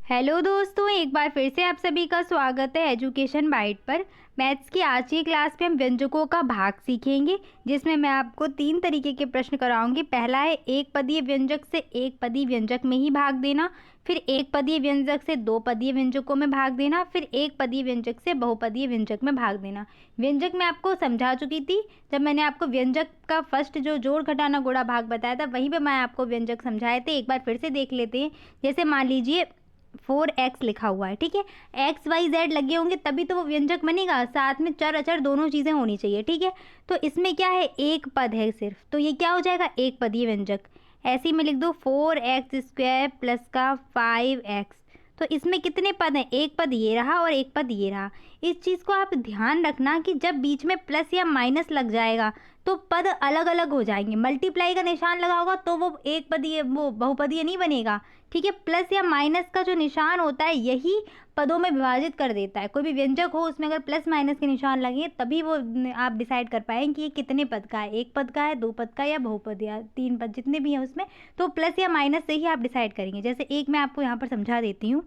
Hello दोस्तों, एक बार फिर से आप सभी का स्वागत है एजुकेशन बाइट पर। मैथ्स की आज की क्लास में हम व्यंजकों का भाग सीखेंगे, जिसमें मैं आपको 3 तरीके के प्रश्न कराऊंगी। पहला है एक पदीय व्यंजक से एक पदीय व्यंजक में ही भाग देना, फिर एक पदीय व्यंजक से दो पदीय व्यंजकों में भाग देना, फिर एक पदीय व्यंजक से बहुपदीय व्यंजक में भाग देना। व्यंजक मैं आपको समझा चुकी थी जब मैंने आपको व्यंजक का फर्स्ट जो जोड़ घटाना गुणा भाग बताया था, वहीं पर मैं आपको व्यंजक समझाए थे। एक बार फिर से देख लेते हैं। जैसे मान लीजिए 4x लिखा हुआ है, ठीक है। एक्स वाई जेड लगे होंगे तभी तो वो व्यंजक बनेगा, साथ में चर अचर दोनों चीज़ें होनी चाहिए, ठीक है। तो इसमें क्या है, एक पद है सिर्फ, तो ये क्या हो जाएगा, एक पदीय व्यंजक। ऐसे ही मैं लिख दूँ 4x² प्लस का 5x। तो इसमें कितने पद हैं, एक पद ये रहा और एक पद ये रहा। इस चीज़ को आप ध्यान रखना कि जब बीच में प्लस या माइनस लग जाएगा तो पद अलग अलग हो जाएंगे। मल्टीप्लाई का निशान लगा होगा तो वो एक पदीय, वो बहुपदीय नहीं बनेगा, ठीक है। प्लस या माइनस का जो निशान होता है यही पदों में विभाजित कर देता है। कोई भी व्यंजक हो उसमें अगर प्लस माइनस के निशान लगे तभी वो आप डिसाइड कर पाएंगे कि ये कितने पद का है, एक पद का है, दो पद का, या बहुपद, या तीन पद, जितने भी हैं उसमें। तो प्लस या माइनस से ही आप डिसाइड करेंगे। जैसे एक मैं आपको यहाँ पर समझा देती हूँ।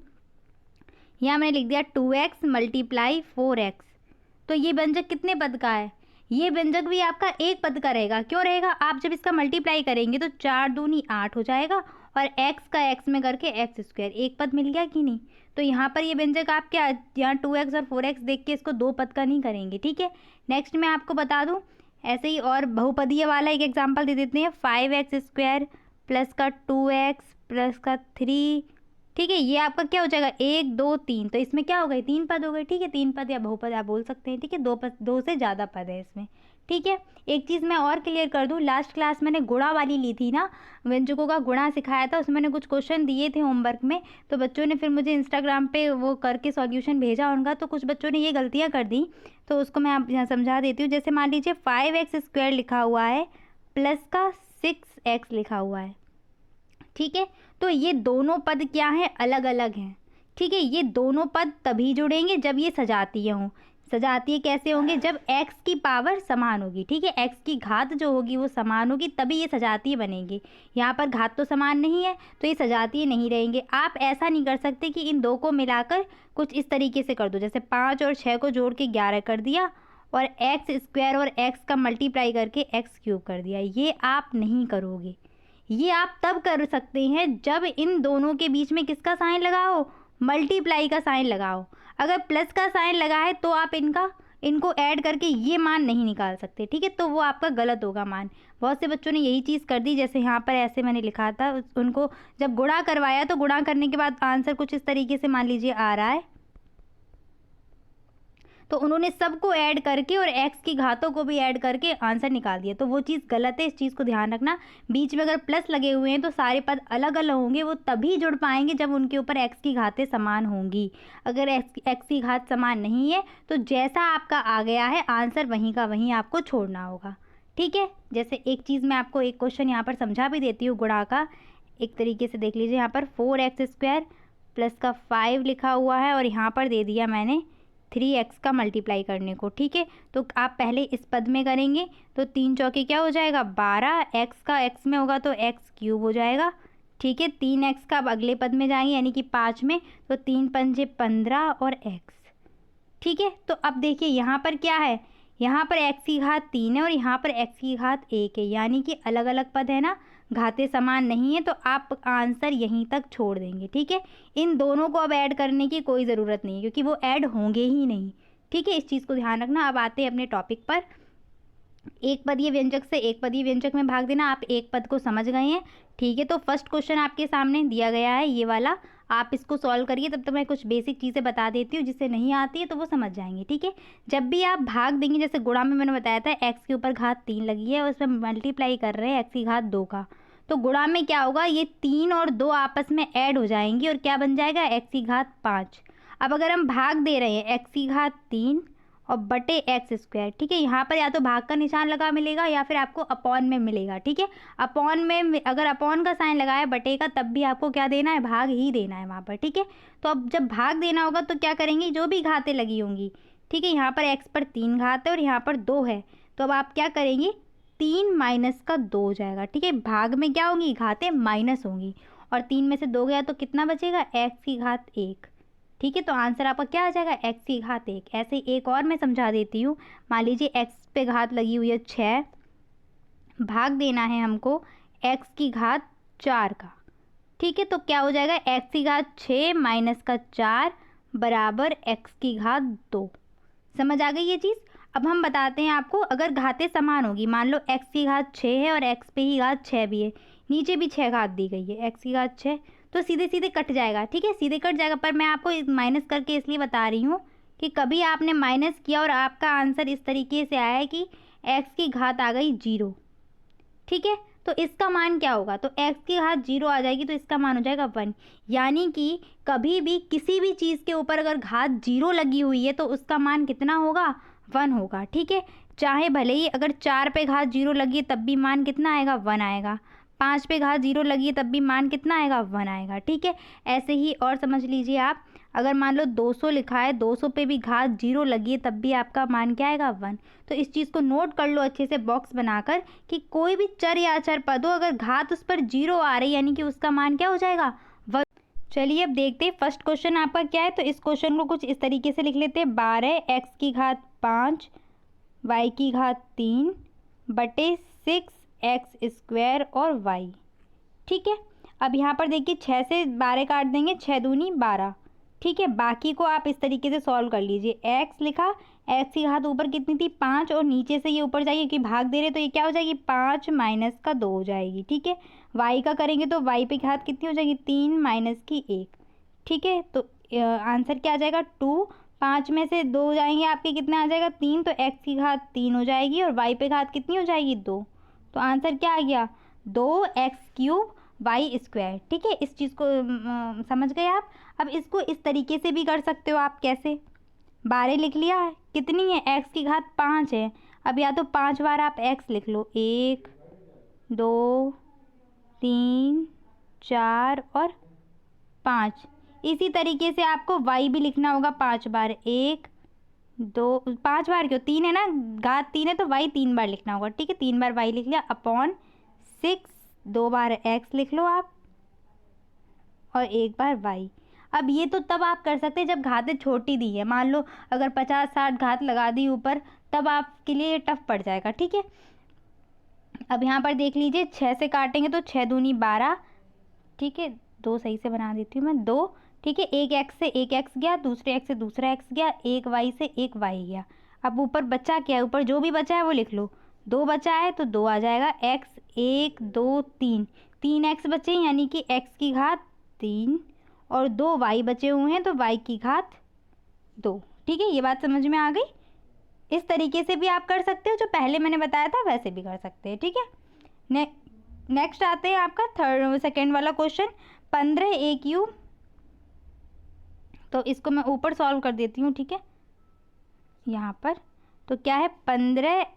यहाँ मैंने लिख दिया 2x मल्टीप्लाई 4x। तो ये व्यंजक कितने पद का है, ये व्यंजक भी आपका एक पद का रहेगा। क्यों रहेगा, आप जब इसका मल्टीप्लाई करेंगे तो 4 दूनी 8 हो जाएगा, और x का x में करके x², एक पद मिल गया कि नहीं। तो यहाँ पर ये व्यंजक आप क्या, यहाँ 2x और 4x देख के इसको दो पद का नहीं करेंगे, ठीक है। नेक्स्ट मैं आपको बता दूँ, ऐसे ही और बहुपदीय वाला एक एग्जाम्पल दे देते हैं। 5x² प्लस का 2x प्लस का 3, ठीक है। ये आपका क्या हो जाएगा, 1 2 3। तो इसमें क्या हो गए, तीन पद हो गए, ठीक है। तीन पद या बहुपद आप बोल सकते हैं, ठीक है। दो पद, दो से ज़्यादा पद है इसमें, ठीक है। एक चीज़ मैं और क्लियर कर दूं, लास्ट क्लास मैंने गुणा वाली ली थी ना, व्यंजकों का गुणा सिखाया था, उसमें मैंने कुछ क्वेश्चन दिए थे होमवर्क में। तो बच्चों ने फिर मुझे इंस्टाग्राम पे वो करके सॉल्यूशन भेजा उनका, तो कुछ बच्चों ने ये गलतियाँ कर दी, तो उसको मैं आप यहाँ समझा देती हूँ। जैसे मान लीजिए 5x² लिखा हुआ है प्लस का 6x लिखा हुआ है, ठीक है। तो ये दोनों पद क्या हैं, अलग अलग हैं, ठीक है। ये दोनों पद तभी जुड़ेंगे जब ये सजातीय हों। सजातीय कैसे होंगे, जब x की पावर समान होगी, ठीक है। x की घात जो होगी वो समान होगी, तभी ये सजातीय बनेंगे। यहाँ पर घात तो समान नहीं है तो ये सजातीय नहीं रहेंगे। आप ऐसा नहीं कर सकते कि इन दो को मिलाकर कुछ इस तरीके से कर दो, जैसे 5 और 6 को जोड़ के 11 कर दिया, और x² और x का मल्टीप्लाई करके x³ कर दिया। ये आप नहीं करोगे। ये आप तब कर सकते हैं जब इन दोनों के बीच में किसका साइन लगाओ, मल्टीप्लाई का साइन लगाओ। अगर प्लस का साइन लगा है तो आप इनको ऐड करके ये मान नहीं निकाल सकते, ठीक है। तो वो आपका गलत होगा मान। बहुत से बच्चों ने यही चीज़ कर दी। जैसे यहाँ पर ऐसे मैंने लिखा था, उनको जब गुणा करवाया तो गुणा करने के बाद आंसर कुछ इस तरीके से मान लीजिए आ रहा है, तो उन्होंने सबको ऐड करके और x की घातों को भी ऐड करके आंसर निकाल दिया। तो वो चीज़ गलत है, इस चीज़ को ध्यान रखना। बीच में अगर प्लस लगे हुए हैं तो सारे पद अलग अलग होंगे, वो तभी जुड़ पाएंगे जब उनके ऊपर x की घातें समान होंगी। अगर x की घात समान नहीं है तो जैसा आपका आ गया है आंसर वहीं का वहीं आपको छोड़ना होगा, ठीक है। जैसे एक चीज़ मैं आपको एक क्वेश्चन यहाँ पर समझा भी देती हूँ गुणा का, एक तरीके से देख लीजिए। यहाँ पर 4x² प्लस का 5 लिखा हुआ है और यहाँ पर दे दिया मैंने 3x का मल्टीप्लाई करने को, ठीक है। तो आप पहले इस पद में करेंगे तो 3 चौके क्या हो जाएगा, 12, x का x में होगा तो x³ हो जाएगा, ठीक है। 3x का अब अगले पद में जाएंगे यानी कि 5 में, तो 3 पंजे 15 और x, ठीक है। तो अब देखिए यहाँ पर क्या है, यहाँ पर x की घात 3 है और यहाँ पर x की घात 1 है, यानी कि अलग अलग पद है ना, घातें समान नहीं है, तो आप आंसर यहीं तक छोड़ देंगे, ठीक है। इन दोनों को अब ऐड करने की कोई ज़रूरत नहीं है क्योंकि वो ऐड होंगे ही नहीं, ठीक है। इस चीज़ को ध्यान रखना। अब आते हैं अपने टॉपिक पर। एक पदीय व्यंजक से एक पदीय व्यंजक में भाग देना, आप एक पद को समझ गए हैं, ठीक है। तो फर्स्ट क्वेश्चन आपके सामने दिया गया है ये वाला, आप इसको सॉल्व करिए। तब तक मैं कुछ बेसिक चीज़ें बता देती हूँ, जिससे नहीं आती है तो वो समझ जाएंगे, ठीक है। जब भी आप भाग देंगे, जैसे गुणा में मैंने बताया था x के ऊपर घात 3 लगी है और उसमें मल्टीप्लाई कर रहे हैं x की घात 2 का, तो गुणा में क्या होगा, ये 3 और 2 आपस में ऐड हो जाएंगी और क्या बन जाएगा, x की घात 5। अब अगर हम भाग दे रहे हैं x की घात 3 और बटे x², ठीक है। यहाँ पर या तो भाग का निशान लगा मिलेगा या फिर आपको अपॉन में मिलेगा, ठीक है। अपॉन में अगर अपॉन का साइन लगाया बटे का, तब भी आपको क्या देना है, भाग ही देना है वहाँ पर, ठीक है। तो अब जब भाग देना होगा तो क्या करेंगे, जो भी घातें लगी होंगी, ठीक है। यहाँ पर x पर 3 घात है और यहाँ पर 2 है, तो अब आप क्या करेंगे, 3 माइनस का 2 हो जाएगा, ठीक है। भाग में क्या होंगी, घातें माइनस होंगी, और 3 में से 2 गया तो कितना बचेगा, x की घात 1। ठीक है, तो आंसर आपका क्या आ जाएगा, x की घात 1। ऐसे ही एक और मैं समझा देती हूँ। मान लीजिए x पे घात लगी हुई है 6, भाग देना है हमको x की घात 4 का। ठीक है, तो क्या हो जाएगा, x की घात 6 माइनस का 4 बराबर x की घात 2। समझ आ गई ये चीज़। अब हम बताते हैं आपको, अगर घातें समान होगी, मान लो x की घात 6 है और x पे ही घात 6 भी है, नीचे भी 6 घात दी गई है, x की घात 6, तो सीधे सीधे कट जाएगा। ठीक है, सीधे कट जाएगा, पर मैं आपको माइनस करके इसलिए बता रही हूँ कि कभी आपने माइनस किया और आपका आंसर इस तरीके से आया है कि x की घात आ गई 0। ठीक है, तो इसका मान क्या होगा, तो x की घात 0 आ जाएगी, तो इसका मान हो जाएगा 1। यानी कि कभी भी किसी भी चीज़ के ऊपर अगर घात 0 लगी हुई है तो उसका मान कितना होगा, 1 होगा। ठीक है, चाहे भले ही अगर 4 पे घात 0 लगी है तब भी मान कितना आएगा, 1 आएगा। 5 पे घात 0 लगी है तब भी मान कितना आएगा, 1 आएगा। ठीक है, ऐसे ही और समझ लीजिए आप, अगर मान लो 200 लिखा है, 200 पे भी घात 0 लगी है तब भी आपका मान क्या आएगा, 1। तो इस चीज़ को नोट कर लो अच्छे से बॉक्स बनाकर कि कोई भी चर या अचर पद हो, अगर घात उस पर 0 आ रही यानी कि उसका मान क्या हो जाएगा, 1। चलिए अब देखते हैं फर्स्ट क्वेश्चन आपका क्या है। तो इस क्वेश्चन को कुछ इस तरीके से लिख लेते हैं, 12 x की घात 5 y की घात 3 बटे 6x स्क्वायर और y। ठीक है, अब यहाँ पर देखिए 6 से 12 काट देंगे, 6 दूनी 12। ठीक है, बाकी को आप इस तरीके से सॉल्व कर लीजिए। x लिखा, x की घात ऊपर कितनी थी, 5, और नीचे से ये ऊपर जाइए कि भाग दे रहे तो ये क्या हो जाएगी, 5 माइनस का 2 हो जाएगी। ठीक है, y का करेंगे तो y पे घात कितनी हो जाएगी, 3 माइनस की 1। ठीक है, तो आंसर क्या आ जाएगा, 2। 5 में से 2 जाएंगे आपके कितना आ जाएगा, 3, तो x की घात 3 हो जाएगी और y पे घात कितनी हो जाएगी, 2। तो आंसर क्या आ गया, 2x³ वाई स्क्वायर। ठीक है, इस चीज़ को समझ गए आप। अब इसको इस तरीके से भी कर सकते हो आप, कैसे, 12 लिख लिया, कितनी है, x की घात 5 है। अब या तो 5 बार आप x लिख लो, 1 2 3 4 और 5। इसी तरीके से आपको y भी लिखना होगा 5 बार, 1 2 5 बार क्यों, 3 है ना, घात 3 है तो y 3 बार लिखना होगा। ठीक है, 3 बार y लिख लिया अपॉन 6, 2 बार x लिख लो आप और 1 बार y। अब ये तो तब आप कर सकते हैं जब घातें छोटी दी है, मान लो अगर 50-60 घात लगा दी ऊपर, तब आपके लिए टफ पड़ जाएगा। ठीक है, अब यहाँ पर देख लीजिए, 6 से काटेंगे तो 6 दूनी 12। ठीक है, 2 सही से बना देती हूँ मैं, 2। ठीक है, एक x से एक x गया, दूसरे x से दूसरा x गया, एक y से एक y गया। अब ऊपर बचा क्या है, ऊपर जो भी बचा है वो लिख लो, 2 बचा है तो 2 आ जाएगा, x 1 2 3, 3 x बचे यानी कि x की घात 3 और 2 y बचे हुए हैं तो y की घात 2। ठीक है, ये बात समझ में आ गई। इस तरीके से भी आप कर सकते हो, जो पहले मैंने बताया था वैसे भी कर सकते हैं। ठीक है, नेक्स्ट आते हैं आपका सेकेंड वाला क्वेश्चन, 15a³। तो इसको मैं ऊपर सॉल्व कर देती हूँ। ठीक है, यहाँ पर तो क्या है, 15a³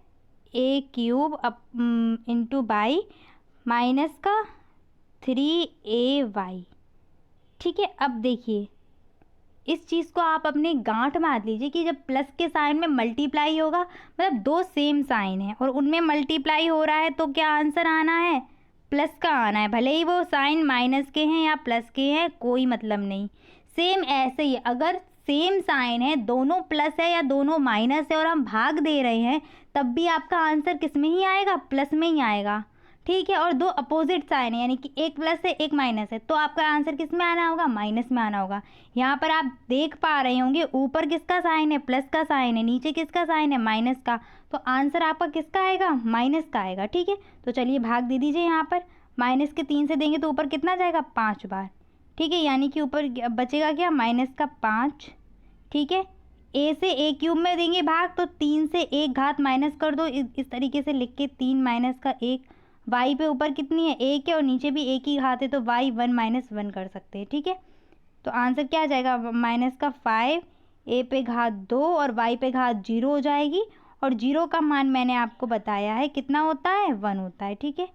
इंटू बाई माइनस का 3ay। ठीक है, अब देखिए इस चीज़ को आप अपने गांठ बांध लीजिए कि जब प्लस के साइन में मल्टीप्लाई होगा, मतलब दो सेम साइन है और उनमें मल्टीप्लाई हो रहा है, तो क्या आंसर आना है, प्लस का आना है। भले ही वो साइन माइनस के हैं या प्लस के हैं, कोई मतलब नहीं। सेम ऐसे ही अगर सेम साइन है, दोनों प्लस है या दोनों माइनस है और हम भाग दे रहे हैं, तब भी आपका आंसर किस में ही आएगा, प्लस में ही आएगा। ठीक है, और दो अपोजिट साइन है यानी कि एक प्लस है एक माइनस है, तो आपका आंसर किस में आना होगा, माइनस में आना होगा। यहाँ पर आप देख पा रहे होंगे ऊपर किसका साइन है, प्लस का साइन है, नीचे किसका साइन है, माइनस का, तो आंसर आपका किसका आएगा, माइनस का आएगा। ठीक है, तो चलिए भाग दे दीजिए, यहाँ पर माइनस के 3 से देंगे तो ऊपर कितना जाएगा, 5 बार। ठीक है, यानी कि ऊपर बचेगा क्या, माइनस का 5। ठीक है, ए से a³ में देंगे भाग तो 3 से 1 घात माइनस कर दो, इस तरीके से लिख के 3 माइनस का 1। y पे ऊपर कितनी है, 1 है और नीचे भी 1 ही घात है तो y 1 माइनस 1 कर सकते हैं। ठीक है, तो आंसर क्या आ जाएगा, माइनस का 5, a पे घात 2 और y पे घात 0 हो जाएगी। और 0 का मान मैंने आपको बताया है कितना होता है, 1 होता है। ठीक है,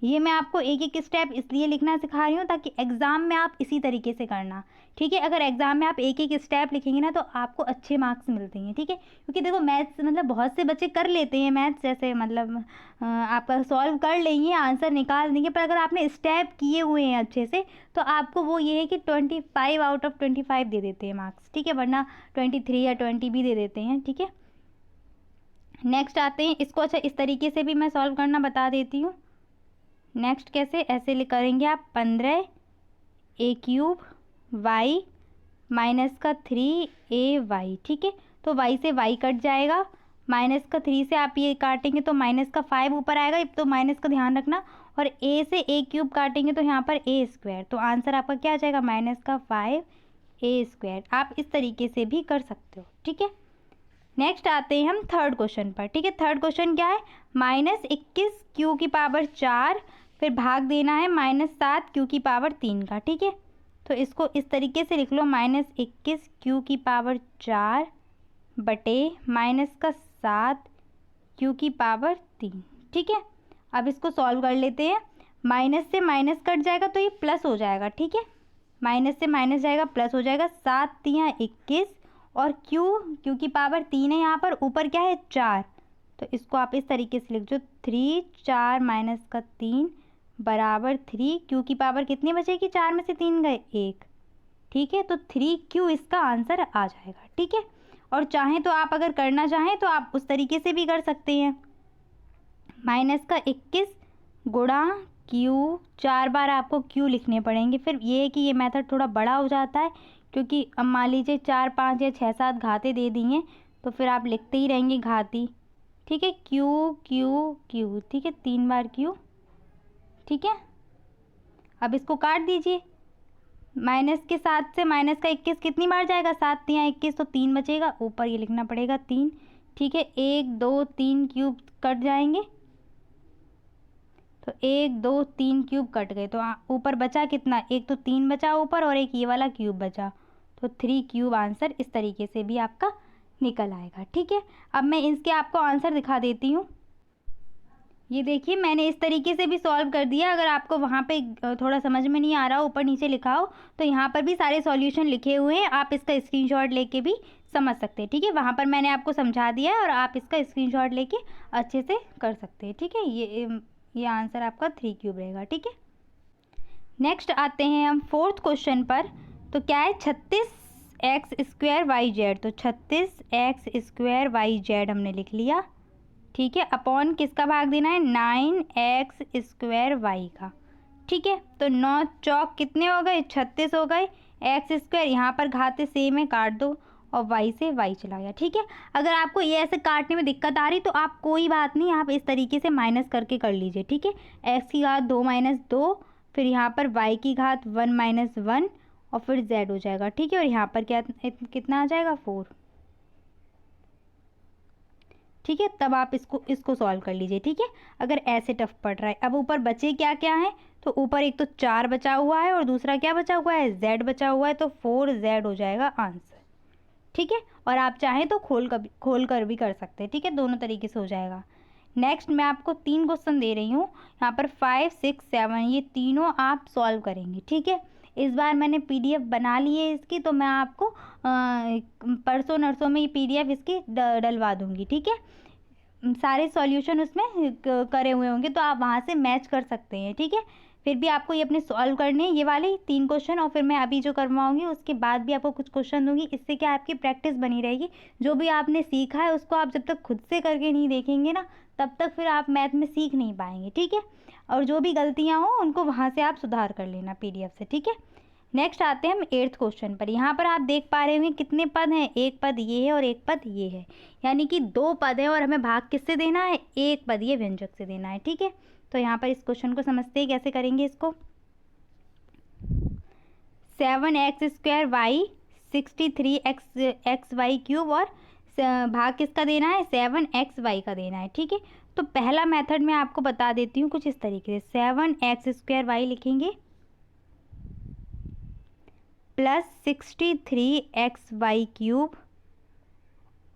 ये मैं आपको एक एक स्टेप इसलिए लिखना सिखा रही हूँ ताकि एग्ज़ाम में आप इसी तरीके से करना, ठीक है। अगर एग्ज़ाम में आप एक एक स्टेप लिखेंगे ना तो आपको अच्छे मार्क्स मिलते हैं, ठीक है। क्योंकि देखो मैथ्स मतलब बहुत से बच्चे कर लेते हैं मैथ्स, जैसे मतलब आपका सॉल्व कर लेंगे, आंसर निकाल देंगे, पर अगर आपने स्टेप किए हुए हैं अच्छे से तो आपको वो ये है कि 25 आउट ऑफ 25 दे देते हैं मार्क्स, ठीक है, वरना 23 या 20 भी दे देते हैं, ठीक है। नेक्स्ट आते हैं इसको, अच्छा इस तरीके से भी मैं सॉल्व करना बता देती हूँ। नेक्स्ट कैसे, ऐसे करेंगे आप 15 ए क्यूब वाई माइनस का 3 ए वाई, ठीक है। तो वाई से वाई कट जाएगा, माइनस का 3 से आप ये काटेंगे तो माइनस का 5 ऊपर आएगा, तो माइनस का ध्यान रखना, और ए से ए क्यूब काटेंगे तो यहाँ पर ए स्क्वायर, तो आंसर आपका क्या आ जाएगा, माइनस का 5 ए स्क्वायर। आप इस तरीके से भी कर सकते हो, ठीक है। नेक्स्ट आते हैं हम थर्ड क्वेश्चन पर, ठीक है। थर्ड क्वेश्चन क्या है, -21 क्यू की पावर 4, फिर भाग देना है -7 क्यू की पावर 3 का, ठीक है। तो इसको इस तरीके से लिख लो, -21 क्यू की पावर 4 बटे -7 क्यू की पावर 3, ठीक है। अब इसको सॉल्व कर लेते हैं, माइनस से माइनस कट जाएगा तो ये प्लस हो जाएगा, ठीक है। माइनस से माइनस जाएगा प्लस हो जाएगा, 7 तियाँ 21, और क्यू की पावर 3 है यहाँ पर, ऊपर क्या है 4, तो इसको आप इस तरीके से लिख दो, 3 4 माइनस का 3 बराबर 3, क्यू की पावर कितनी बचेगी, 4 में से 3 गए 1, ठीक है। तो 3 क्यू इसका आंसर आ जाएगा, ठीक है। और चाहें तो आप अगर करना चाहें तो आप उस तरीके से भी कर सकते हैं, -21 गुणा क्यू, 4 बार आपको क्यू लिखने पड़ेंगे। फिर ये है कि ये मेथड थोड़ा बड़ा हो जाता है, क्योंकि अब मान लीजिए 4 5 या 6 7 घाते दे दी हैं तो फिर आप लिखते ही रहेंगे घाती, ठीक है। क्यू क्यू क्यू, ठीक है, 3 बार क्यू, ठीक है। अब इसको काट दीजिए, माइनस के 7 से माइनस का 21 कितनी बार जाएगा, 7 तियाँ 21, तो 3 बचेगा, ऊपर ये लिखना पड़ेगा 3, ठीक है। 1 2 3 क्यूब कट जाएंगे, तो 1 2 3 क्यूब कट गए, तो ऊपर बचा कितना, एक तो 3 बचा ऊपर और एक ये वाला क्यूब बचा, तो 3 क्यूब आंसर इस तरीके से भी आपका निकल आएगा, ठीक है। अब मैं इसके आपको आंसर दिखा देती हूँ। ये देखिए मैंने इस तरीके से भी सॉल्व कर दिया। अगर आपको वहाँ पे थोड़ा समझ में नहीं आ रहा हो, ऊपर नीचे लिखा हो, तो यहाँ पर भी सारे सॉल्यूशन लिखे हुए हैं, आप इसका स्क्रीनशॉट लेके भी समझ सकते हैं, ठीक है। वहाँ पर मैंने आपको समझा दिया है और आप इसका स्क्रीनशॉट लेके अच्छे से कर सकते हैं, ठीक है। ये आंसर आपका 3 क्यूब रहेगा, ठीक है। नेक्स्ट आते हैं हम फोर्थ क्वेश्चन पर। तो क्या है, 36x² YZ, तो 36x² YZ हमने लिख लिया, ठीक है। अपॉन किसका भाग देना है, 9x² y का, ठीक है। तो 9 चौक कितने हो गए, 36 हो गए, x², यहाँ पर घाते सेम है काट दो, और y से y चला गया, ठीक है। अगर आपको ये ऐसे काटने में दिक्कत आ रही तो आप कोई बात नहीं, आप इस तरीके से माइनस करके कर लीजिए, ठीक है। x की घात 2 - 2, फिर यहाँ पर y की घात 1 - 1, और फिर z हो जाएगा, ठीक है। और यहाँ पर क्या कितना आ जाएगा, 4, ठीक है। तब आप इसको सॉल्व कर लीजिए, ठीक है, अगर ऐसे टफ पड़ रहा है। अब ऊपर बचे क्या क्या है, तो ऊपर एक तो 4 बचा हुआ है और दूसरा क्या बचा हुआ है, z बचा हुआ है, तो 4z हो जाएगा आंसर, ठीक है। और आप चाहें तो खोल कर भी कर सकते हैं, ठीक है, दोनों तरीके से हो जाएगा। नेक्स्ट मैं आपको 3 क्वेश्चन दे रही हूँ, यहाँ पर 5 6 7, ये तीनों आप सॉल्व करेंगे, ठीक है। इस बार मैंने PDF बना ली है इसकी, तो मैं आपको परसों नरसों में ये PDF इसकी डलवा दूँगी, ठीक है। सारे सॉल्यूशन उसमें करे हुए होंगे, तो आप वहाँ से मैच कर सकते हैं, ठीक है। फिर भी आपको ये अपने सॉल्व करने हैं, ये वाले 3 क्वेश्चन, और फिर मैं अभी जो करवाऊँगी उसके बाद भी आपको कुछ क्वेश्चन दूँगी। इससे क्या आपकी प्रैक्टिस बनी रहेगी, जो भी आपने सीखा है उसको आप जब तक खुद से करके नहीं देखेंगे ना, तब तक फिर आप मैथ में सीख नहीं पाएंगे, ठीक है। और जो भी गलतियाँ हो उनको वहाँ से आप सुधार कर लेना PDF से, ठीक है। नेक्स्ट आते हैं हम 8th क्वेश्चन पर। यहाँ पर आप देख पा रहे होंगे कितने पद हैं, एक पद ये है और एक पद ये है, यानी कि 2 पद हैं, और हमें भाग किससे देना है, एक पद ये व्यंजक से देना है, ठीक है। तो यहाँ पर इस क्वेश्चन को समझते हैं, कैसे करेंगे इसको। 7x² y 63x y cube, और भाग किसका देना है, 7xy का देना है, ठीक है। तो पहला मेथड मैं आपको बता देती हूँ कुछ इस तरीके से, 7x² y लिखेंगे प्लस 63xy क्यूब,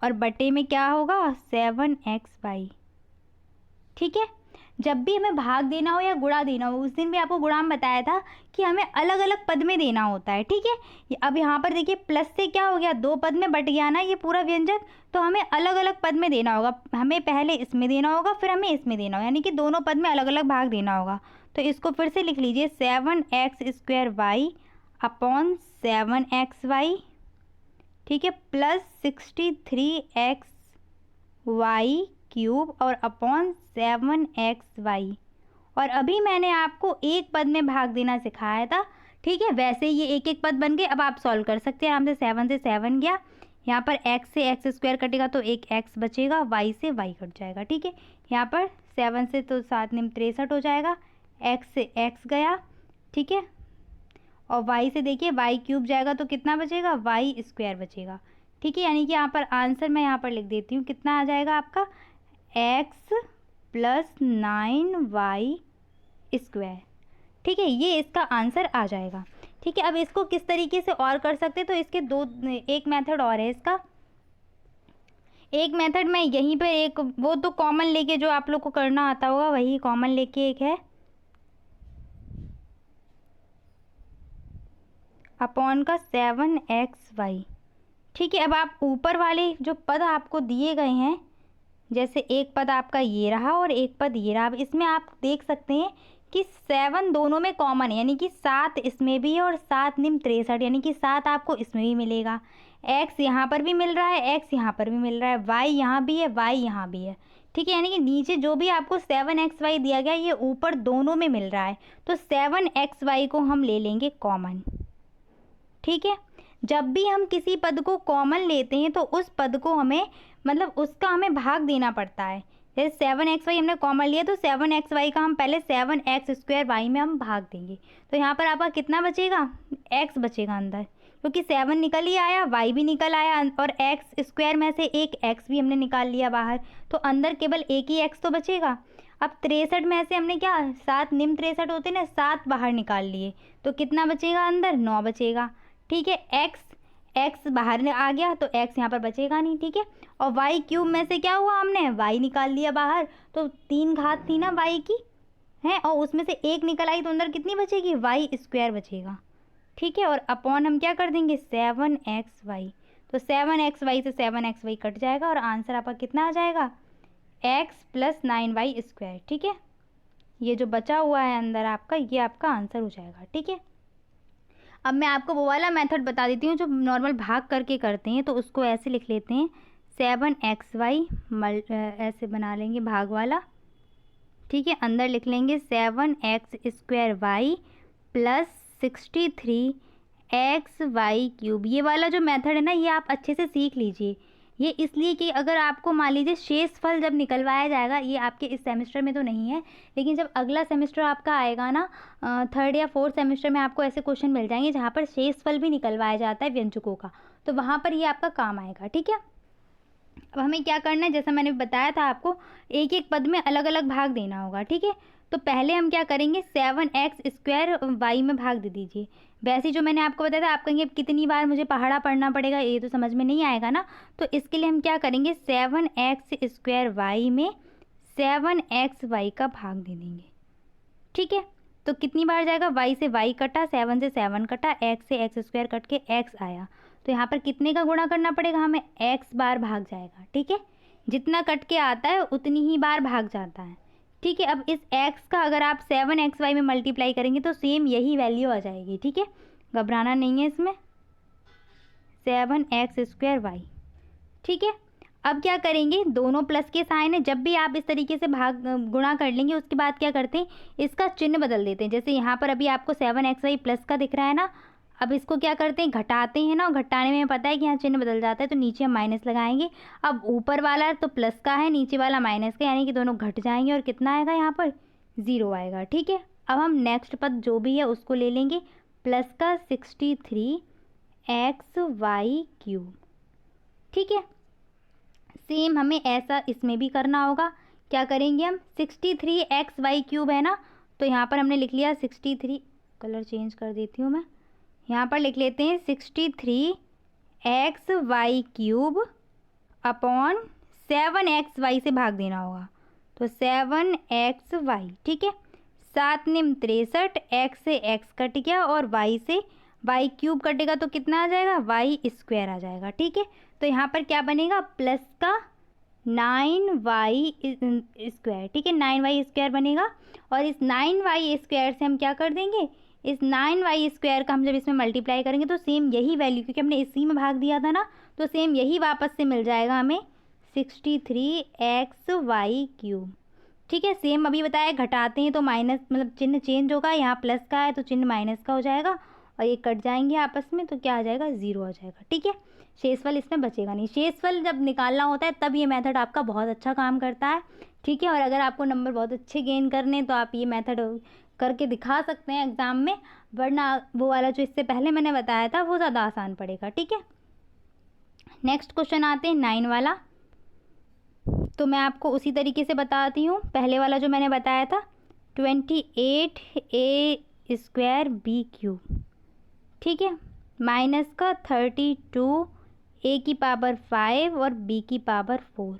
और बटे में क्या होगा, 7xy, ठीक है। जब भी हमें भाग देना हो या गुणा देना हो, उस दिन भी आपको गुणाम बताया था कि हमें अलग अलग पद में देना होता है, ठीक है। अब यहाँ पर देखिए प्लस से क्या हो गया, 2 पद में बट गया ना ये पूरा व्यंजक, तो हमें अलग अलग पद में देना होगा। हमें पहले इसमें देना होगा, फिर हमें इसमें देना होगा, यानी कि दोनों पद में अलग अलग भाग देना होगा। तो इसको फिर से लिख लीजिए, 7x² अपॉन 7xy, ठीक है, प्लस 63xy³ और अपॉन 7xy। और अभी मैंने आपको एक पद में भाग देना सिखाया था, ठीक है। वैसे ये एक एक पद बन गए। अब आप सॉल्व कर सकते हैं आराम से। 7 से 7 गया, यहाँ पर x से x² कटेगा तो एक x बचेगा, y से y कट जाएगा, ठीक है। यहाँ पर 7 से तो 7 निम 63 हो जाएगा, x से x गया, ठीक है, और y से देखिए y³ जाएगा तो कितना बचेगा, y² बचेगा, ठीक है। यानी कि यहाँ पर आंसर मैं यहाँ पर लिख देती हूँ, कितना आ जाएगा आपका, x + 9y², ठीक है। ये इसका आंसर आ जाएगा, ठीक है। अब इसको किस तरीके से और कर सकते हैं, तो इसके एक मेथड और है इसका। एक मेथड मैं यहीं पर एक, वो तो कॉमन लेके जो आप लोग को करना आता होगा वही कॉमन लेके एक है, अपॉन का 7xy, ठीक है। अब आप ऊपर वाले जो पद आपको दिए गए हैं, जैसे एक पद आपका ये रहा और एक पद ये रहा, अब इसमें आप देख सकते हैं कि 7 दोनों में कॉमन है, यानी कि 7 इसमें भी है और 7 निम 63, यानी कि 7 आपको इसमें भी मिलेगा। x यहाँ पर भी मिल रहा है, x यहाँ पर भी मिल रहा है, y यहाँ भी है, y यहाँ भी है, ठीक है। यानी कि नीचे जो भी आपको 7xy दिया गया ये ऊपर दोनों में मिल रहा है, तो 7xy को हम ले लेंगे कॉमन, ठीक है। जब भी हम किसी पद को कॉमन लेते हैं तो उस पद को हमें, मतलब उसका हमें भाग देना पड़ता है। जैसे 7xy हमने कॉमन लिया तो 7xy का हम पहले 7x² में हम भाग देंगे। तो यहाँ पर आपका कितना बचेगा, x बचेगा अंदर, क्योंकि 7 निकल ही आया, y भी निकल आया और x² में से एक x भी हमने निकाल लिया बाहर, तो अंदर केवल एक ही x तो बचेगा। अब 63 में से हमने क्या, 7 निम 63 होते ना, 7 बाहर निकाल लिए, तो कितना बचेगा अंदर, 9 बचेगा, ठीक है। x बाहर आ गया तो x यहाँ पर बचेगा नहीं, ठीक है। और y³ में से क्या हुआ, हमने y निकाल लिया बाहर, तो 3 घात थी ना y की है, और उसमें से एक निकल आई तो अंदर कितनी बचेगी, y² बचेगा, ठीक है। और अपॉन हम क्या कर देंगे, 7xy, तो 7xy से 7xy कट जाएगा और आंसर आपका कितना आ जाएगा, x + 9y², ठीक है। ये जो बचा हुआ है अंदर आपका, ये आपका आंसर हो जाएगा, ठीक है। अब मैं आपको वो वाला मेथड बता देती हूँ जो नॉर्मल भाग करके करते हैं, तो उसको ऐसे लिख लेते हैं, 7xy ऐसे बना लेंगे भाग वाला, ठीक है। अंदर लिख लेंगे 7x² प्लस 63xy³। ये वाला जो मेथड है ना, ये आप अच्छे से सीख लीजिए। ये इसलिए कि अगर आपको मान लीजिए शेषफल जब निकलवाया जाएगा, ये आपके इस सेमेस्टर में तो नहीं है, लेकिन जब अगला सेमेस्टर आपका आएगा ना, 3rd या 4th सेमेस्टर में आपको ऐसे क्वेश्चन मिल जाएंगे जहाँ पर शेषफल भी निकलवाया जाता है व्यंजकों का, तो वहाँ पर ये आपका काम आएगा, ठीक है। अब हमें क्या करना है, जैसा मैंने बताया था आपको, एक एक पद में अलग अलग भाग देना होगा, ठीक है। तो पहले हम क्या करेंगे, 7x² y में भाग दे दीजिए। वैसे जो मैंने आपको बताया था, आप कहेंगे कितनी बार मुझे पहाड़ा पढ़ना पड़ेगा, ये तो समझ में नहीं आएगा ना, तो इसके लिए हम क्या करेंगे, 7x² y में 7xy का भाग दे देंगे, ठीक है। तो कितनी बार जाएगा, y से y कटा, 7 से 7 कटा, x से x² कट के x आया, तो यहाँ पर कितने का गुणा करना पड़ेगा हमें, x बार भाग जाएगा, ठीक है। जितना कट के आता है उतनी ही बार भाग जाता है, ठीक है। अब इस x का अगर आप 7xy में मल्टीप्लाई करेंगे तो सेम यही वैल्यू आ जाएगी, ठीक है, घबराना नहीं है इसमें, 7x²y, ठीक है। अब क्या करेंगे, दोनों प्लस के साइन है, जब भी आप इस तरीके से भाग गुणा कर लेंगे उसके बाद क्या करते हैं, इसका चिन्ह बदल देते हैं। जैसे यहाँ पर अभी आपको 7xy प्लस का दिख रहा है ना, अब इसको क्या करते हैं, घटाते हैं ना, और घटाने में पता है कि यहाँ चिन्ह बदल जाता है, तो नीचे हम माइनस लगाएंगे। अब ऊपर वाला तो प्लस का है, नीचे वाला माइनस का, यानी कि दोनों घट जाएंगे और कितना आएगा यहाँ पर, 0 आएगा, ठीक है। अब हम नेक्स्ट पद जो भी है उसको ले लेंगे, प्लस का 63xy³, ठीक है। सेम हमें ऐसा इसमें भी करना होगा। क्या करेंगे हम, 63xy³ है ना, तो यहाँ पर हमने लिख लिया 63, कलर चेंज कर देती हूँ मैं, यहाँ पर लिख लेते हैं 63xy³ अपॉन 7xy से भाग देना होगा, तो 7xy, ठीक है। 7 निम 63, x से x कट गया और y से y क्यूब कटेगा तो कितना आ जाएगा, y स्क्वायर आ जाएगा, ठीक है। तो यहाँ पर क्या बनेगा, प्लस का 9y स्क्वायर, ठीक है, 9y स्क्वायर बनेगा। और इस 9y स्क्वायर से हम क्या कर देंगे, इस 9y स्क्वायर का हम जब इसमें मल्टीप्लाई करेंगे तो सेम यही वैल्यू, क्योंकि हमने इसी में भाग दिया था ना, तो सेम यही वापस से मिल जाएगा हमें 63xy क्यूब, ठीक है। सेम अभी बताया, घटाते हैं तो माइनस मतलब चिन्ह चेंज होगा, यहाँ प्लस का है तो चिन्ह माइनस का हो जाएगा और ये कट जाएंगे आपस में, तो क्या आ जाएगा, 0 आ जाएगा, ठीक है। शेषफल इसमें बचेगा नहीं। शेषफल जब निकालना होता है तब ये मेथड आपका बहुत अच्छा काम करता है, ठीक है। और अगर आपको नंबर बहुत अच्छे गेन करने तो आप ये मेथड करके दिखा सकते हैं एग्ज़ाम में, वरना वो वाला जो इससे पहले मैंने बताया था वो ज़्यादा आसान पड़ेगा, ठीक है। नेक्स्ट क्वेश्चन आते हैं 9 वाला। तो मैं आपको उसी तरीके से बताती हूँ, पहले वाला जो मैंने बताया था 28a स्क्वायर बी क्यूब, ठीक है, माइनस का 32 a की पावर 5 और b की पावर 4,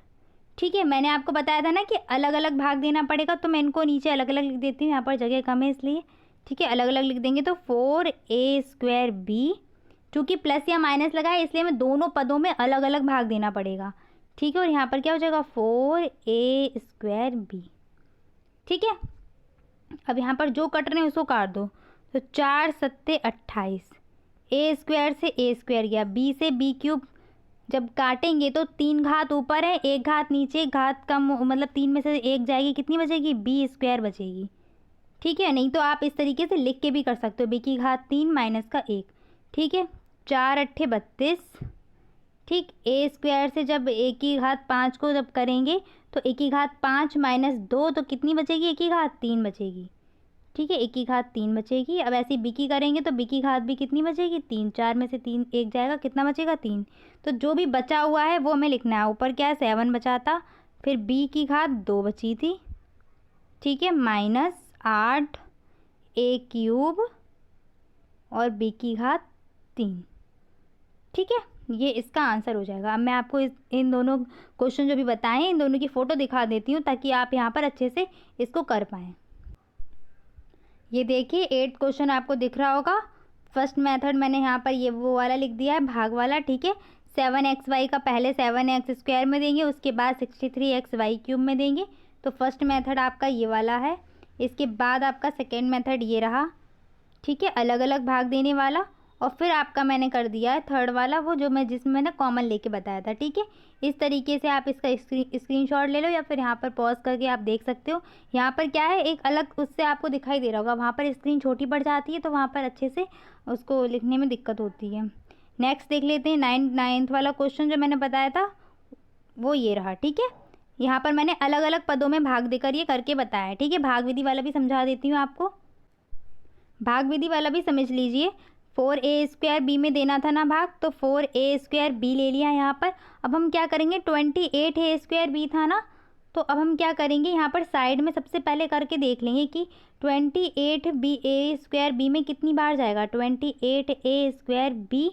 ठीक है। मैंने आपको बताया था ना कि अलग अलग भाग देना पड़ेगा, तो मैं इनको नीचे अलग अलग लिख देती हूँ, यहाँ पर जगह कम है इसलिए, ठीक है, अलग अलग लिख देंगे। तो 4a स्क्वायर बी, चूँकि प्लस या माइनस लगा है इसलिए हमें दोनों पदों में अलग अलग भाग देना पड़ेगा, ठीक है। और यहाँ पर क्या हो जाएगा, 4a स्क्वायर बी, ठीक है। अब यहाँ पर जो कट रहे हैं उसको काट दो, तो 4 सत्ते 28, ए स्क्वायर से ए स्क्वायर गया, बी से बी क्यूब, जब काटेंगे तो 3 घात ऊपर है, 1 घात नीचे, 1 घात कम, मतलब 3 में से 1 जाएगी, कितनी बचेगी, बी स्क्वायर बचेगी, ठीक है। नहीं तो आप इस तरीके से लिख के भी कर सकते हो, बी की घात 3 माइनस का 1, ठीक है। 4 अट्ठे 32, ठीक। ए स्क्वायर से जब ए की घात 5 को जब करेंगे तो ए की घात 5 माइनस 2 तो कितनी बचेगी, ए की घात 3 बचेगी, ठीक है, ए की घात 3 बचेगी। अब ऐसे बी की करेंगे तो बी की घात भी कितनी बचेगी, 3, 4 में से 3 1 जाएगा, कितना बचेगा, 3। तो जो भी बचा हुआ है वो हमें लिखना है, ऊपर क्या है 7 बचा था, फिर बी की घात 2 बची थी, ठीक है, माइनस 8 ए क्यूब और बी की घात 3, ठीक है। ये इसका आंसर हो जाएगा। अब मैं आपको इन दोनों क्वेश्चन जो भी बताएं इन दोनों की फ़ोटो दिखा देती हूँ ताकि आप यहाँ पर अच्छे से इसको कर पाएँ। ये देखिए 8th क्वेश्चन आपको दिख रहा होगा। फर्स्ट मेथड मैंने यहाँ पर ये वो वाला लिख दिया है, भाग वाला, ठीक है। 7xy का पहले 7x स्क्वायर में देंगे, उसके बाद 63xy क्यूब में देंगे, तो फर्स्ट मेथड आपका ये वाला है। इसके बाद आपका सेकेंड मेथड ये रहा, ठीक है, अलग अलग भाग देने वाला। और फिर आपका मैंने कर दिया है थर्ड वाला, वो जो जिसमें मैंने कॉमन लेके बताया था, ठीक है। इस तरीके से आप इसका स्क्रीनशॉट ले लो या फिर यहाँ पर पॉज करके आप देख सकते हो। यहाँ पर क्या है, एक अलग उससे आपको दिखाई दे रहा होगा, वहाँ पर स्क्रीन छोटी पड़ जाती है तो वहाँ पर अच्छे से उसको लिखने में दिक्कत होती है। नेक्स्ट देख लेते हैं 9th वाला क्वेश्चन जो मैंने बताया था वो ये रहा, ठीक है। यहाँ पर मैंने अलग अलग पदों में भाग देकर ये करके बताया है, ठीक है। भाग विधि वाला भी समझा देती हूँ आपको, भाग विधि वाला भी समझ लीजिए। 4a स्क्वायर बी में देना था ना भाग, तो 4a स्क्वायर बी ले लिया यहाँ पर। अब हम क्या करेंगे, 28a स्क्वायर बी था ना, तो अब हम क्या करेंगे, यहाँ पर साइड में सबसे पहले करके देख लेंगे कि 28a स्क्वायर बी में कितनी बार जाएगा, 28a स्क्वायर बी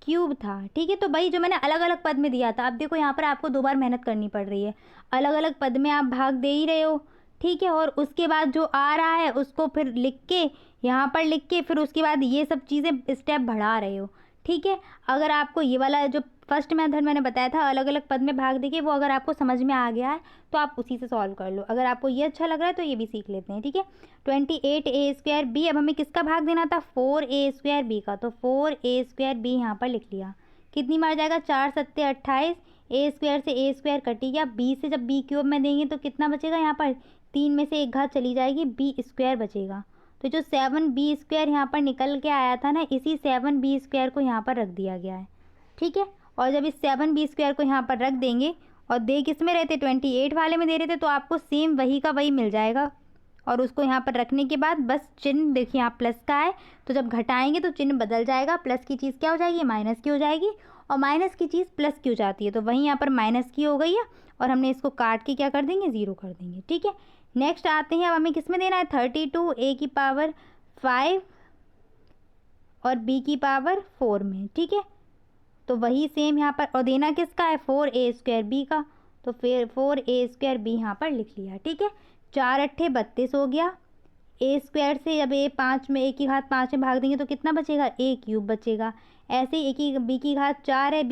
क्यूब था, ठीक है। तो भाई जो मैंने अलग अलग पद में दिया था, अब देखो यहाँ पर आपको 2 बार मेहनत करनी पड़ रही है, अलग अलग पद में आप भाग दे ही रहे हो, ठीक है। और उसके बाद जो आ रहा है उसको फिर लिख के यहाँ पर लिख के फिर उसके बाद ये सब चीज़ें स्टेप बढ़ा रहे हो, ठीक है। अगर आपको ये वाला जो फर्स्ट मेथड मैंने बताया था अलग अलग पद में भाग देके, वो अगर आपको समझ में आ गया है तो आप उसी से सॉल्व कर लो। अगर आपको ये अच्छा लग रहा है तो ये भी सीख लेते हैं, ठीक है। 28a स्क्वायर बी, अब हमें किसका भाग देना था, 4a स्क्वायर बी का, तो 4a स्क्वायर बी यहाँ पर लिख लिया। कितनी बार जाएगा, 4 सत्ते 28, ए स्क्वायर से ए स्क्वायर कटी गया, बी से जब बी क्यूब में देंगे तो कितना बचेगा, यहाँ पर 3 में से 1 घात चली जाएगी, बी स्क्वायर बचेगा। तो जो 7b स्क्वायर यहाँ पर निकल के आया था ना, इसी 7b स्क्वायर को यहाँ पर रख दिया गया है, ठीक है। और जब इस 7b स्क्वायर को यहाँ पर रख देंगे, और दे किस में रहे थे, 28 वाले में दे रहे थे, तो आपको सेम वही का वही मिल जाएगा। और उसको यहाँ पर रखने के बाद बस चिन्ह देखिए, यहाँ प्लस का है तो जब घटाएंगे तो चिन्ह बदल जाएगा, प्लस की चीज़ क्या हो जाएगी, माइनस की हो जाएगी, और माइनस की चीज़ प्लस की हो जाती है, तो वहीं यहाँ पर माइनस की हो गई है। और हमने इसको काट के क्या कर देंगे, 0 कर देंगे, ठीक है। नेक्स्ट आते हैं, अब हमें किस में देना है, 32 a की पावर 5 और b की पावर 4 में, ठीक है। तो वही सेम यहाँ पर, और देना किसका है, 4a स्क्वायर बी का, तो फिर 4a² b यहाँ पर लिख लिया। ठीक है, 4 अट्ठे 32 हो गया। a² से अब a 5 में a की घात 5 में भाग देंगे तो कितना बचेगा, a³ बचेगा। ऐसे ही a की b की घात 4 है,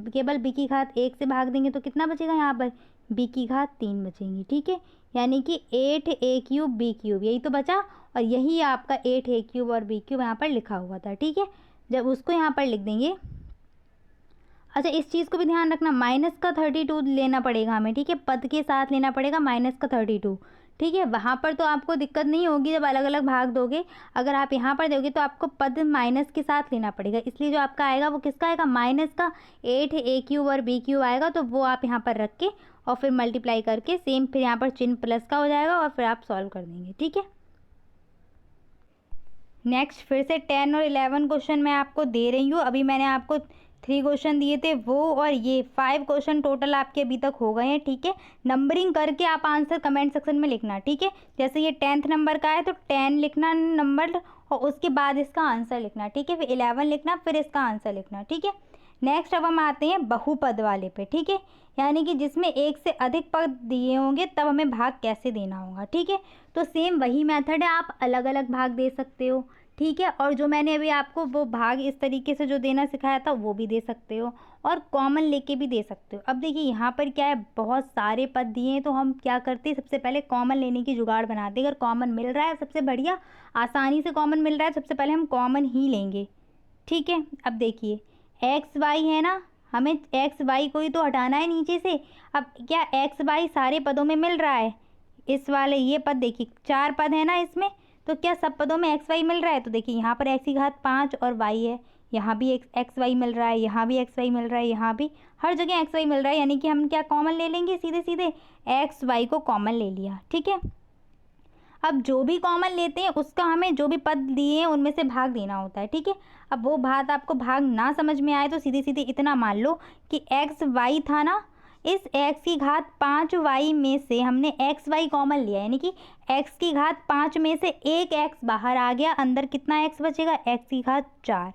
केवल b की घात 1 से भाग देंगे तो कितना बचेगा यहाँ पर, b की घात 3 बचेंगी। ठीक है, यानी कि 8a³ b³ यही तो बचा, और यही आपका 8a³ और b³ यहाँ पर लिखा हुआ था। ठीक है, जब उसको यहाँ पर लिख देंगे। अच्छा, इस चीज़ को भी ध्यान रखना, माइनस का 32 लेना पड़ेगा हमें। ठीक है, पद के साथ लेना पड़ेगा माइनस का 32। ठीक है, वहाँ पर तो आपको दिक्कत नहीं होगी जब अलग अलग भाग दोगे। अगर आप यहाँ पर दोगे तो आपको पद माइनस के साथ लेना पड़ेगा, इसलिए जो आपका आएगा वो किसका आएगा, माइनस का 8a³ और b³ आएगा। तो वो आप यहाँ पर रख के और फिर मल्टीप्लाई करके सेम, फिर यहाँ पर चिन्ह प्लस का हो जाएगा और फिर आप सॉल्व कर देंगे। ठीक है, नेक्स्ट फिर से 10 और 11 क्वेश्चन मैं आपको दे रही हूँ। अभी मैंने आपको 3 क्वेश्चन दिए थे, वो और ये 5 क्वेश्चन टोटल आपके अभी तक हो गए हैं। ठीक है, नंबरिंग करके आप आंसर कमेंट सेक्शन में लिखना। ठीक है, जैसे ये 10th नंबर का है तो 10 लिखना नंबर, और उसके बाद इसका आंसर लिखना। ठीक है, फिर 11 लिखना, फिर इसका आंसर लिखना। ठीक है, नेक्स्ट अब हम आते हैं बहुपद वाले पे। ठीक है, यानी कि जिसमें एक से अधिक पद दिए होंगे तब हमें भाग कैसे देना होगा। ठीक है, तो सेम वही मेथड है, आप अलग अलग भाग दे सकते हो। ठीक है, और जो मैंने अभी आपको वो भाग इस तरीके से जो देना सिखाया था वो भी दे सकते हो, और कॉमन लेके भी दे सकते हो। अब देखिए यहाँ पर क्या है, बहुत सारे पद दिए हैं, तो हम क्या करते हैं, सबसे पहले कॉमन लेने की जुगाड़ बनाते हैं। अगर कॉमन मिल रहा है सबसे बढ़िया, आसानी से कॉमन मिल रहा है, सबसे पहले हम कॉमन ही लेंगे। ठीक है, अब देखिए एक्स वाई है ना, हमें एक्स वाई को ही तो हटाना है नीचे से। अब क्या एक्स वाई सारे पदों में मिल रहा है, इस वाले ये पद देखिए 4 पद है ना इसमें, तो क्या सब पदों में एक्स वाई मिल रहा है। तो देखिए यहाँ पर एक्स की घात 5 और वाई है, यहाँ भी एक्स वाई मिल रहा है, यहाँ भी एक्स वाई मिल रहा है, यहाँ भी हर जगह एक्स वाई मिल रहा है। यानी कि हम क्या कॉमन ले लेंगे, सीधे सीधे एक्स वाई को कॉमन ले लिया। ठीक है, अब जो भी कॉमन लेते हैं उसका हमें जो भी पद दिए हैं उनमें से भाग देना होता है। ठीक है, अब वो बात आपको भाग ना समझ में आए तो सीधे सीधे इतना मान लो कि एक्स वाई था ना, इस एक्स की घात 5 वाई में से हमने एक्स वाई कॉमन लिया, यानी कि एक्स की घात 5 में से एक एक्स बाहर आ गया, अंदर कितना एक्स बचेगा, एक्स की घात 4।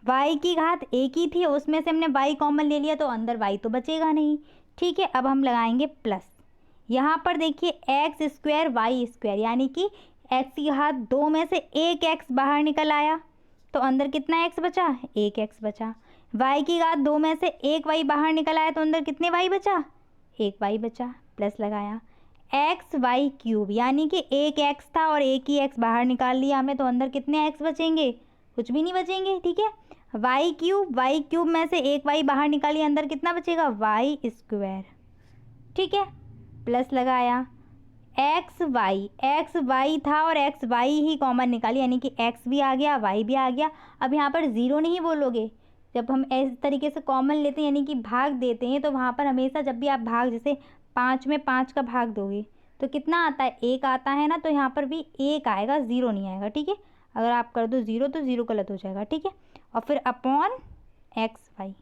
वाई की घात एक ही थी, उसमें से हमने वाई कॉमन ले लिया तो अंदर वाई तो बचेगा नहीं। ठीक है, अब हम लगाएंगे प्लस। यहाँ पर देखिए x² y², यानी कि x की घात 2 में से एक x बाहर निकल आया तो अंदर कितना x बचा, एक x बचा। y की घात 2 में से एक y बाहर निकल आया तो अंदर कितने y बचा, एक y बचा। प्लस लगाया xy³, यानी कि एक x था और एक ही x बाहर निकाल लिया हमें, तो अंदर कितने x बचेंगे, कुछ भी नहीं बचेंगे। ठीक है, y³ में से एक y बाहर निकालिए, अंदर कितना बचेगा, y²। ठीक है, प्लस लगाया एक्स वाई था और एक्स वाई ही कॉमन निकाली, यानी कि एक्स भी आ गया वाई भी आ गया। अब यहाँ पर ज़ीरो नहीं बोलोगे, जब हम इस तरीके से कॉमन लेते हैं यानी कि भाग देते हैं तो वहाँ पर हमेशा जब भी आप भाग, जैसे 5 में 5 का भाग दोगे तो कितना आता है, एक आता है ना, तो यहाँ पर भी एक आएगा, ज़ीरो नहीं आएगा। ठीक है, अगर आप कर दो ज़ीरो तो ज़ीरो गलत हो जाएगा। ठीक है, और फिर upon x y,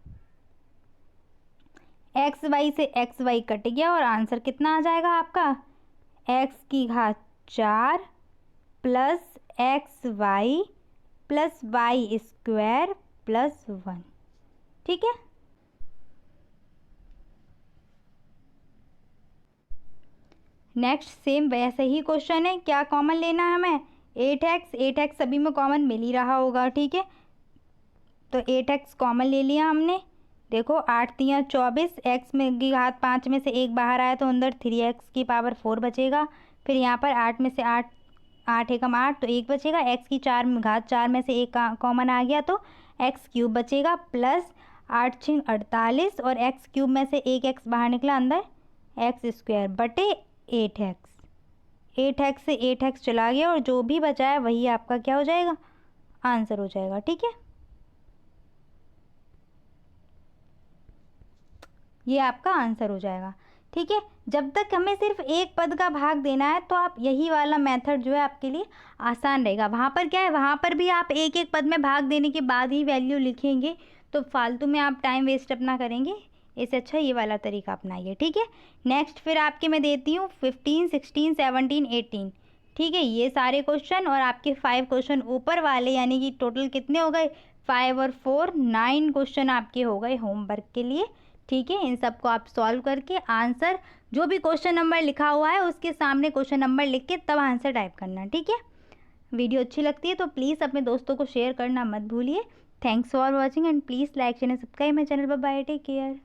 x y से एक्स वाई कट गया और आंसर कितना आ जाएगा आपका, एक्स की घात 4 plus x y plus y² plus 1। ठीक है, नेक्स्ट सेम वैसे ही क्वेश्चन है, क्या कॉमन लेना है हमें, 8x सभी में कॉमन मिल ही रहा होगा। ठीक है, तो 8x कॉमन ले लिया हमने। देखो 8 तियाँ 24, एक्स में की घात 5 में से एक बाहर आया तो अंदर 3x की पावर 4 बचेगा। फिर यहाँ पर 8 में से 8 एकम 8 तो 1 बचेगा, एक्स की घात 4 में से एक कॉमन आ गया तो x³ बचेगा, प्लस 8 6 48 और x³ में से एक x बाहर निकला, अंदर x² बटे 8x से 8x चला गया और जो भी बचा है वही आपका क्या हो जाएगा, आंसर हो जाएगा। ठीक है, ये आपका आंसर हो जाएगा। ठीक है, जब तक हमें सिर्फ एक पद का भाग देना है तो आप यही वाला मेथड जो है आपके लिए आसान रहेगा। वहाँ पर क्या है, वहाँ पर भी आप एक एक पद में भाग देने के बाद ही वैल्यू लिखेंगे तो फालतू में आप टाइम वेस्ट अपना करेंगे, इससे अच्छा ये वाला तरीका अपनाइए। ठीक है, नेक्स्ट फिर आपके मैं देती हूँ 15 16 17 18। ठीक है, ये सारे क्वेश्चन और आपके 5 क्वेश्चन ऊपर वाले, यानी कि टोटल कितने हो गए, 5 और 4 9 क्वेश्चन आपके हो गए होमवर्क के लिए। ठीक है, इन सबको आप सॉल्व करके आंसर जो भी क्वेश्चन नंबर लिखा हुआ है उसके सामने क्वेश्चन नंबर लिख के तब आंसर टाइप करना। ठीक है, वीडियो अच्छी लगती है तो प्लीज़ अपने दोस्तों को शेयर करना मत भूलिए। Thanks for watching and please like and subscribe my channel. Bye bye, take care.